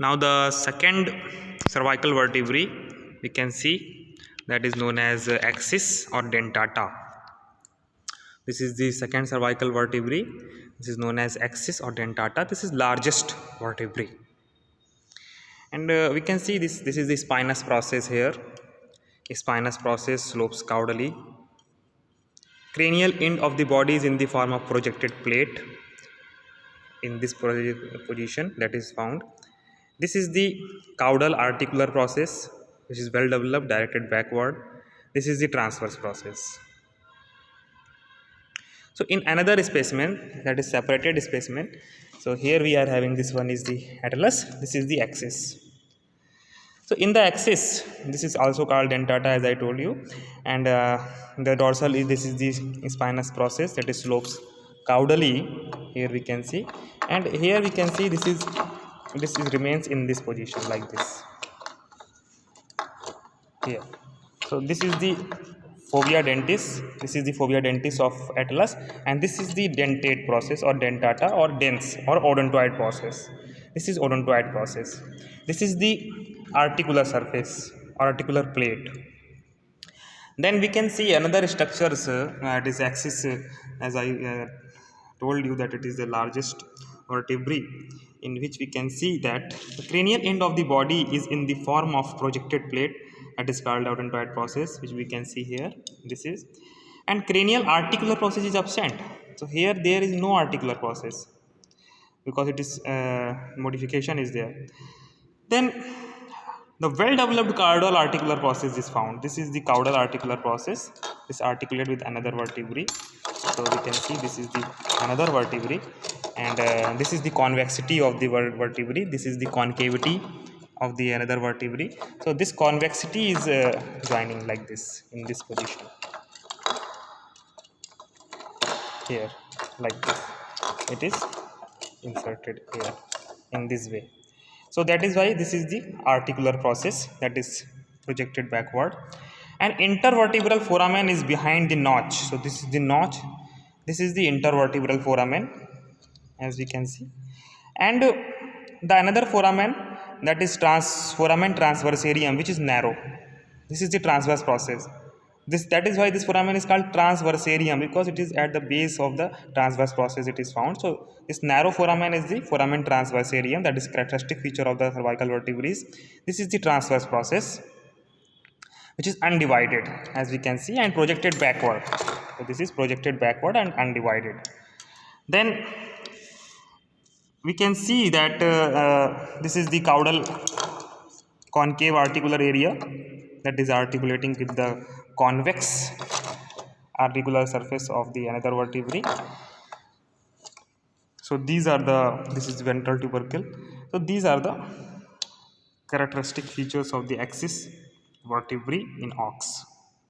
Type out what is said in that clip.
Now the second cervical vertebrae we can see, that is known as axis or dentata. This is the second cervical vertebrae. This is known as axis or dentata. This is largest vertebrae. And we can see this is the spinous process here. Spinous process slopes caudally. Cranial end of the body is in the form of projected plate in this position that is found. This is the caudal articular process, which is well developed, directed backward. This is the transverse process. So in another specimen, that is separated specimen, so here we are having, this one is the atlas, this is the axis. So in the axis, this is also called dentata, as I told you, and the dorsal is, this is the spinous process that is slopes caudally. Here we can see, and here we can see this is remains in this position like this here. So this is the fovea dentis. This is the fovea dentis of atlas, and this is the dentate process or dentata or dens or odontoid process. This is odontoid process. This is the articular surface or articular plate. Then we can see another structures, it is axis, as I told you that it is the largest vertebrae, in which we can see that the cranial end of the body is in the form of projected plate, that is called odontoid process, which we can see here. This is, and cranial articular process is absent. So here there is no articular process because it is modification is there. Then the well developed caudal articular process is found. This is the caudal articular process. This articulate with another vertebrae. So we can see this is the another vertebrae, and this is the convexity of the vertebrae. This is the concavity of the another vertebrae. So this convexity is joining like this in this position here, like this. It is inserted here in this way. So that is why this is the articular process that is projected backward. And intervertebral foramen is behind the notch. So this is the notch. This is the intervertebral foramen, as we can see. And the another foramen, that is foramen transversarium, which is narrow. This is the transverse process. That is why this foramen is called transversarium, because it is at the base of the transverse process it is found. So this narrow foramen is the foramen transversarium, that is characteristic feature of the cervical vertebrae. This is the transverse process, which is undivided, as we can see, and projected backward. So this is projected backward and undivided. Then we can see that this is the caudal concave articular area that is articulating with the convex articular surface of the another vertebrae. So these are this is ventral tubercle. So these are the characteristic features of the axis vertebrae in ox.